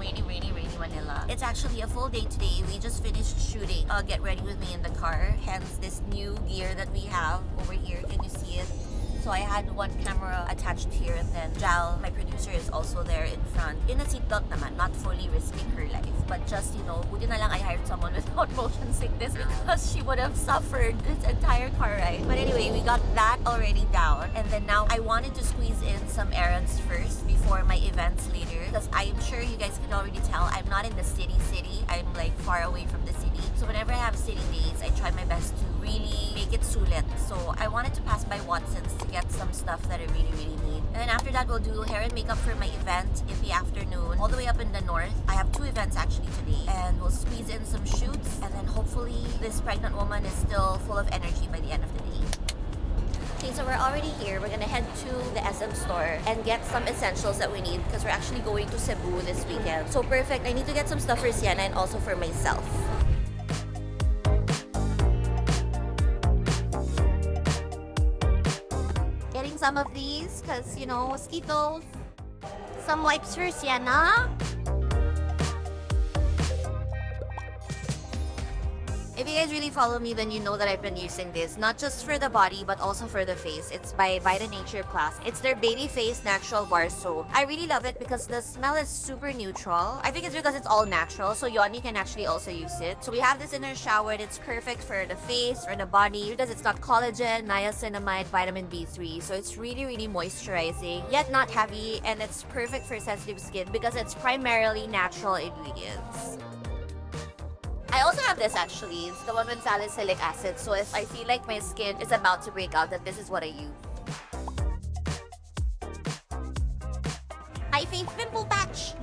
rainy Manila. It's actually a full day today. We just finished shooting Get Ready With Me in the car. Hence this new gear that we have over here. Can you see it? So I had one camera attached here, and then Jal, my producer, is also there in front. In a seatbelt naman, not fully risking her life. But just, you know, buti na lang I hired someone without motion sickness because she would have suffered this entire car ride. But anyway, we got that already down. And then now I wanted to squeeze in some errands first before my events later. Because I'm sure you guys can already tell I'm not in the city. I'm like far away from the city. So whenever I have city days, I try my best to really make it sulit. So I wanted to pass by Watson's to get some stuff that I really need. And then after that, we'll do hair and makeup for my event in the afternoon, all the way up in the north. I have 2 events actually today, and we'll squeeze in some shoots, and then hopefully this pregnant woman is still full of energy by the end of the day. Okay, so we're already here. We're gonna head to the SM store and get some essentials that we need because we're actually going to Cebu this weekend. So perfect. I need to get some stuff for Sienna and also for myself. Getting some of these because, you know, mosquitoes. Some wipes for Sienna. If you guys really follow me, then you know that I've been using this, not just for the body, but also for the face. It's by Vita Nature Plus. It's their Baby Face Natural Bar Soap. I really love it because the smell is super neutral. I think it's because it's all natural, so Yoni can actually also use it. So we have this in our shower, and it's perfect for the face, or the body, because it's got collagen, niacinamide, vitamin B3. So it's really moisturizing, yet not heavy, and it's perfect for sensitive skin because it's primarily natural ingredients. I also have this actually. It's the one with salicylic acid. So if I feel like my skin is about to break out, then this is what I use. High Face Pimple Patch!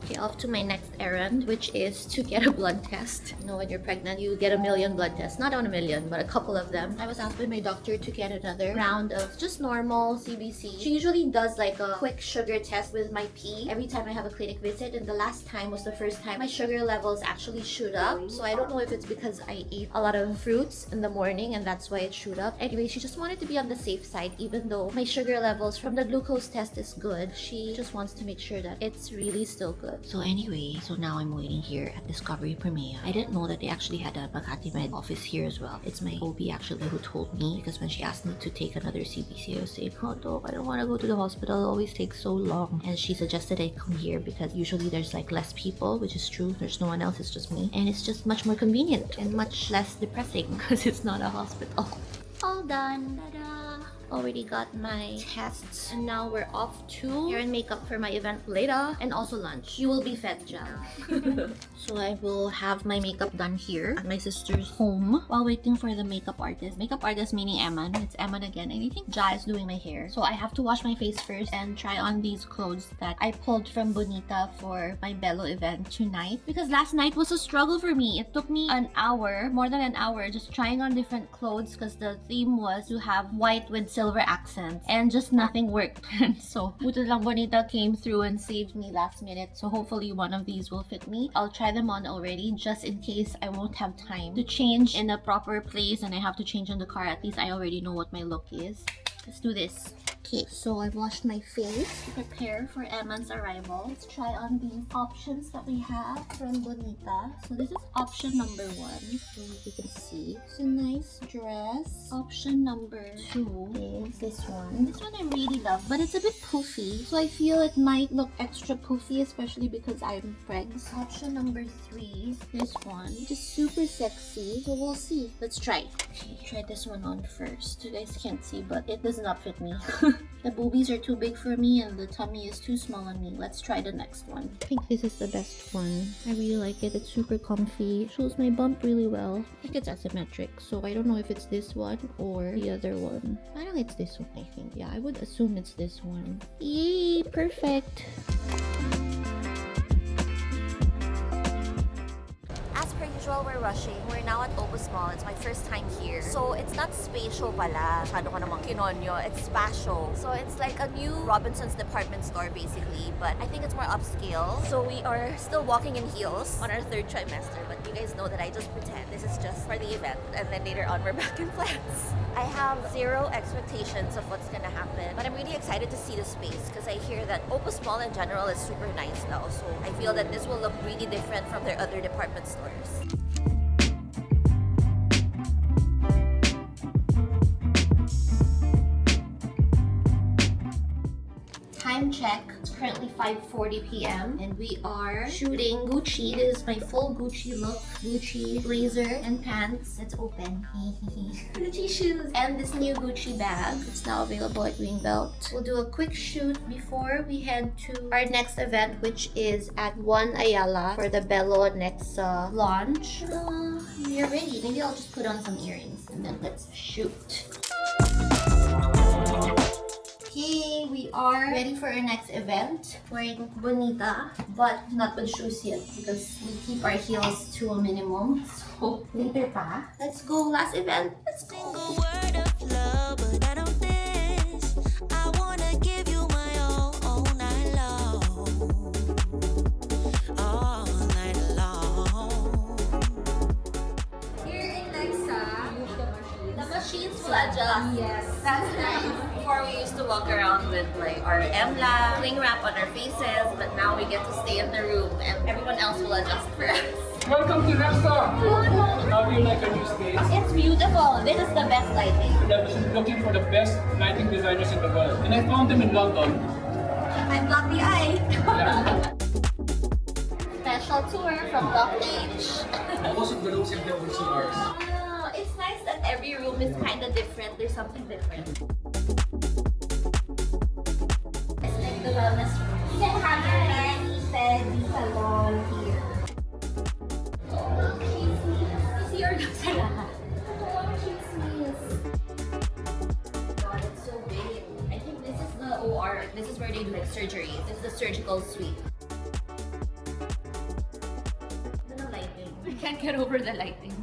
Okay, off to my next errand, which is to get a blood test. You know, when you're pregnant, you get a million blood tests. Not on a million, but a couple of them. I was asked by my doctor to get another round of just normal CBC. She usually does like a quick sugar test with my pee every time I have a clinic visit, and the last time was the first time my sugar levels actually shoot up. So I don't know if it's because I ate a lot of fruits in the morning and that's why it shoot up. Anyway, she just wanted to be on the safe side, even though my sugar levels from the glucose test is good. She just wants to make sure that it's really still good. So anyway, so now I'm waiting here at Discovery Premia. I didn't know that they actually had a Makati Med office here as well. It's my OB actually who told me, because when she asked me to take another CBC, I was saying, oh doc, I don't want to go to the hospital, it always takes so long. And she suggested I come here because usually there's like less people, which is true. There's no one else, it's just me. And it's just much more convenient and much less depressing because it's not a hospital. All done. Ta-da! Already got my tests, and now we're off to hair and makeup for my event later, and also lunch. You will be fed, Jal. So I will have my makeup done here at my sister's home while waiting for the makeup artist. Makeup artist meaning Eman. It's Eman again, and I think Ja is doing my hair. So I have to wash my face first and try on these clothes that I pulled from Bonita for my Bello event tonight, because last night was a struggle for me. It took me an hour, more than an hour, just trying on different clothes because the theme was to have white with silver accents, and just nothing worked. So buti lang Bonita came through and saved me last minute. So hopefully one of these will fit me. I'll try them on already just in case I won't have time to change in a proper place and I have to change in the car. At least I already know what my look is. Let's do this. Okay, so I've washed my face to prepare for Emma's arrival. Let's try on these options that we have from Bonita. So this is option number 1. So you can see it's a nice dress. Option number 2 is this one. This one I really love, but it's a bit poofy. So I feel it might look extra poofy, especially because I'm pregnant. Option number 3 is this one, which is super sexy. So we'll see. Let's try. Okay, try this one on first. You guys can't see, but it does not fit me. The boobies are too big for me and the tummy is too small on me. Let's try the next one. I think this is the best one. I really like it. It's super comfy. It shows my bump really well. I think it's asymmetric, so I don't know if it's this one or the other one. I think it's this one, I think. Yeah, I would assume it's this one. Yay! Perfect! As per usual, we're rushing. We're now at Opus Mall. It's my first time here. So it's not spatial pala. Masyado ka namang kinonyo. It's spatial. So it's like a new Robinson's department store basically, but I think it's more upscale. So we are still walking in heels on our third trimester, but you guys know that I just pretend this is just for the event, and then later on we're back in flats. I have zero expectations of what's gonna happen, but I'm really excited to see the space because I hear that Opus Mall in general is super nice now. So I feel that this will look really different from their other department stores. Time check. It's currently 5:40 p.m. and we are shooting Gucci. This is my full Gucci look. Gucci blazer and pants. It's open. Gucci shoes and this new Gucci bag. It's now available at Greenbelt. We'll do a quick shoot before we head to our next event, which is at 1 Ayala for the Bello Nexa launch. You're ready. Maybe I'll just put on some earrings and then let's shoot. Okay, we are ready for our next event. Wearing bonita, but not with shoes yet because we keep our heels to a minimum. So later pa. Let's go, last event. Let's go. Word of love, but I don't miss. I wanna give you my all night long. All night long. Here in Nexa, the machines will adjust. Yes. That's nice. Before we used to walk around with like our emla, cling wrap on our faces, but now we get to stay in the room and everyone else will adjust for us. Welcome to Nexa! How do you like our new space? It's beautiful. This is the best lighting. I was looking for the best lighting designers in the world, and I found them in London. I'm Block the Eye. Yeah. Special tour from Block H. Most of the rooms in there will see ours. It's nice that every room is kind of different. There's something different. It's like the wellness room. You can have your mani-pedi salon here. Oh, chismis. Easy or not sa lahat. Oh, chismis. God, it's so big. I think this is the OR. This is where they do like surgery. This is the surgical suite. The lighting. I can't get over the lighting.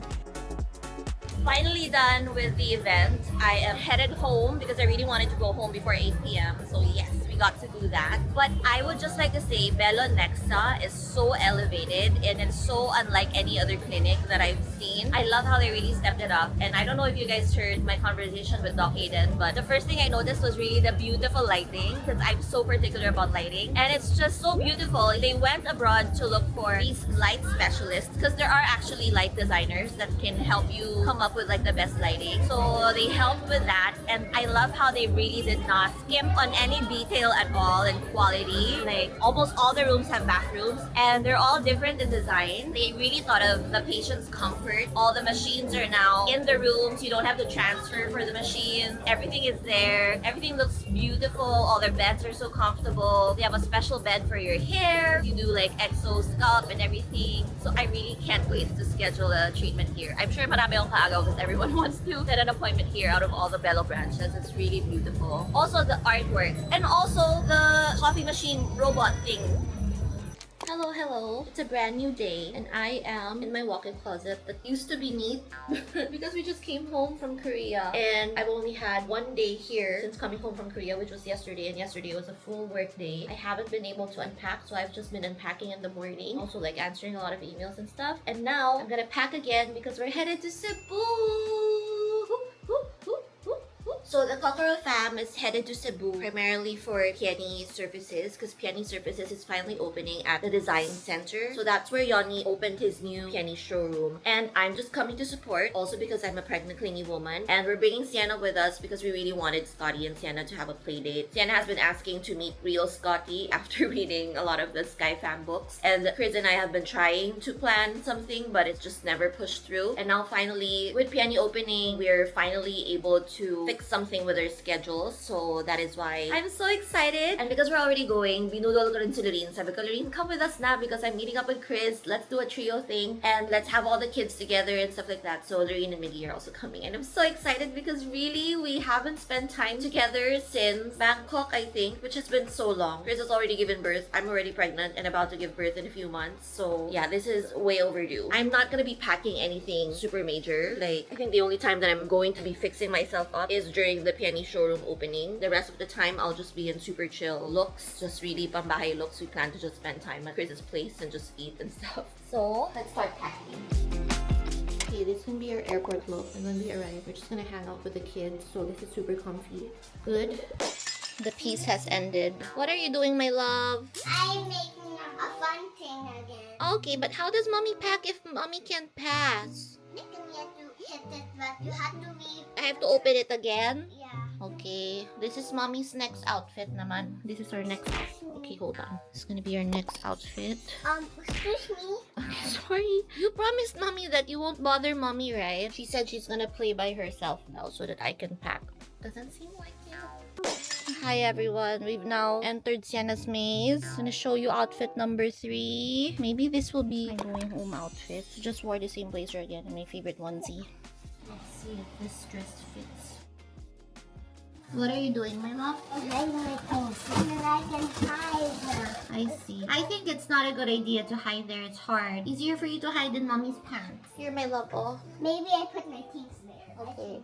Finally done with the event. I am headed home because I really wanted to go home before 8 p.m. So yes, we got to do that. But I would just like to say Bello Nexa is so elevated and it's so unlike any other clinic that I've seen. I love how they really stepped it up. And I don't know if you guys heard my conversation with Doc Aiden, but the first thing I noticed was really the beautiful lighting because I'm so particular about lighting. And it's just so beautiful. They went abroad to look for these light specialists because there are actually light designers that can help you come up with like the best lighting. So they helped with that, and I love how they really did not skimp on any detail at all and quality. Like almost all the rooms have bathrooms and they're all different in design. They really thought of the patient's comfort. All the machines are now in the rooms. You don't have to transfer for the machines. Everything is there. Everything looks beautiful. All their beds are so comfortable. They have a special bed for your hair. You do like exo scalp and everything. So I really can't wait to schedule a treatment here. I'm sure marami akong kaagaw because everyone wants to set an appointment here out of all the Bello branches. It's really beautiful. Also the artwork and also the coffee machine robot thing. Hello, hello. It's a brand new day and I am in my walk-in closet that used to be neat because we just came home from Korea and I've only had one day here since coming home from Korea, which was yesterday, and yesterday was a full work day. I haven't been able to unpack, so I've just been unpacking in the morning, also like answering a lot of emails and stuff. And now I'm gonna pack again because we're headed to Cebu. So the Kokoro fam is headed to Cebu primarily for Piani services because Piani services is finally opening at the Design Center. So that's where Yoni opened his new Piani showroom. And I'm just coming to support also because I'm a pregnant clingy woman. And we're bringing Sienna with us because we really wanted Scotty and Sienna to have a play date. Sienna has been asking to meet real Scotty after reading a lot of the Sky Fam books. And Chris and I have been trying to plan something but it's just never pushed through. And now finally with Piani opening, we're finally able to fix something with our schedules, so that is why I'm so excited. And because we're already going, binudol ko rin si Lorene. Sabi ko, Lorene, come with us na because I'm meeting up with Chris. Let's do a trio thing and let's have all the kids together and stuff like that. So Lorene and Miggy are also coming. And I'm so excited because really, we haven't spent time together since Bangkok, I think, which has been so long. Chris has already given birth. I'm already pregnant and about to give birth in a few months. So yeah, this is way overdue. I'm not gonna be packing anything super major. Like, I think the only time that I'm going to be fixing myself up is during the Penny showroom opening. The rest of the time, I'll just be in super chill looks. Just really pambahay looks. We plan to just spend time at Chris's place and just eat and stuff. So, let's start packing. Okay, this can be our airport look. And when we arrive, we're just gonna hang out with the kids. So this is super comfy. Good. The piece has ended. What are you doing, my love? I'm making a fun thing again. Okay, but how does mommy pack if mommy can't pass? You have to hit it, but you have to be... I have to open it again? Yeah. Okay, this is mommy's next outfit naman. This is our next outfit. Okay, hold on. This is gonna be our next outfit. Excuse me? Okay, sorry. You promised mommy that you won't bother mommy, right? She said she's gonna play by herself now so that I can pack. Doesn't seem like it. Hi everyone, we've now entered Sienna's maze. I'm gonna show you outfit number 3. Maybe this will be my going home outfit. Just wore the same blazer again and my favorite onesie. Let's see if this dress fits. What are you doing, my love? I'm hiding my things so that I can hide them. I see. I think it's not a good idea to hide there. It's hard. Easier for you to hide in mommy's pants. Here, my love. Oh. Maybe I put my things there. Okay.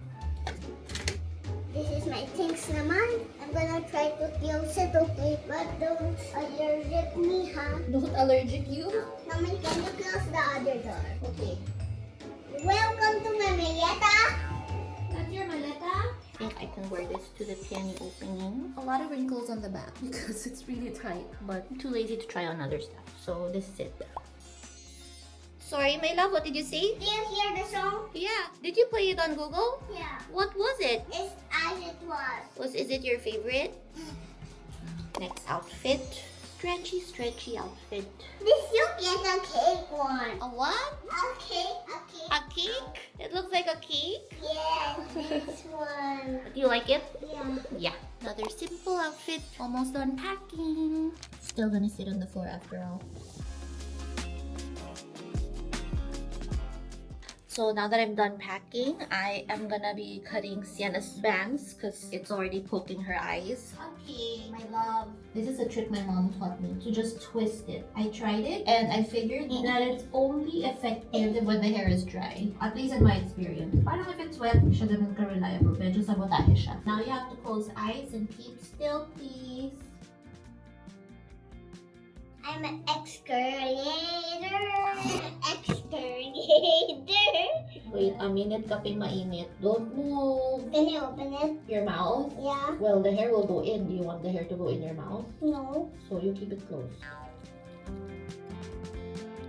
This is my things naman. I'm gonna try to close it, okay? But don't allergic me, huh? Don't allergic you? Naman, can you close the other door? Okay. Welcome to my maleta. That's your maleta? I think I can wear this to the Penny opening. A lot of wrinkles on the back because it's really tight, but I'm too lazy to try on other stuff. So this is it. Sorry, my love, what did you say? Do you hear the song? Yeah. Did you play it on Google? Yeah. What was it? It's as it was. Is it your favorite? Next outfit. Stretchy outfit. This look is a cake one. A what? A cake. A cake? It looks like a cake? Yes, this one. Do you like it? Yeah. Yeah. Another simple outfit. Almost done packing. Still gonna sit on the floor after all. So now that I'm done packing, I am gonna be cutting Sienna's bangs because it's already poking her eyes. Okay, my love. This is a trick my mom taught me, to just twist it. I tried it and I figured that it's only effective when the hair is dry. At least in my experience. Parang if it's wet, siya ganun ka-reliable. Medyo sabotahe siya. Now you have to close eyes and keep still, please. I'm an excoriator. Wait a minute, kaping mainit. Don't move. Can you open it? Your mouth? Yeah. Well, the hair will go in. Do you want the hair to go in your mouth? No. So you keep it closed.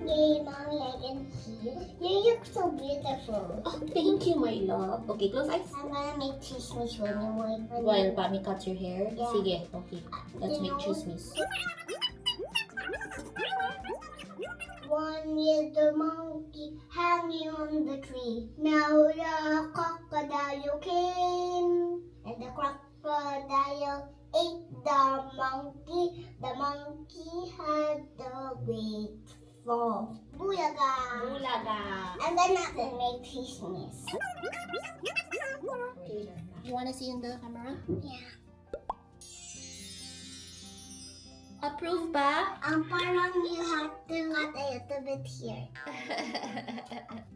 Yay, mommy, I can see. You look so beautiful. Oh, thank you, my love. Okay, close eyes. I'm gonna make chismis when you wait. While Pami cuts your hair? Yeah. Sige, okay. Let's make chismis. One little monkey hanging on the tree. Now the crocodile came, and the crocodile ate the monkey. The monkey had the great fall. Bulaga! Bulaga! I'm gonna make chismis. Okay. You wanna see in the camera? Yeah. Approve ba? Parang you have to cut a little bit here.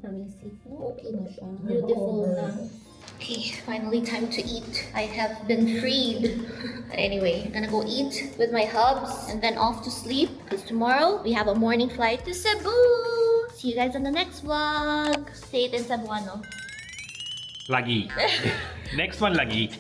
Let me see. Oh, okay na siya. Beautiful na. Okay, finally time to eat. I have been freed. But anyway, I'm gonna go eat with my hubs and then off to sleep because tomorrow we have a morning flight to Cebu. See you guys on the next vlog. Say it in Cebuano. Lagi. Next one, lagi.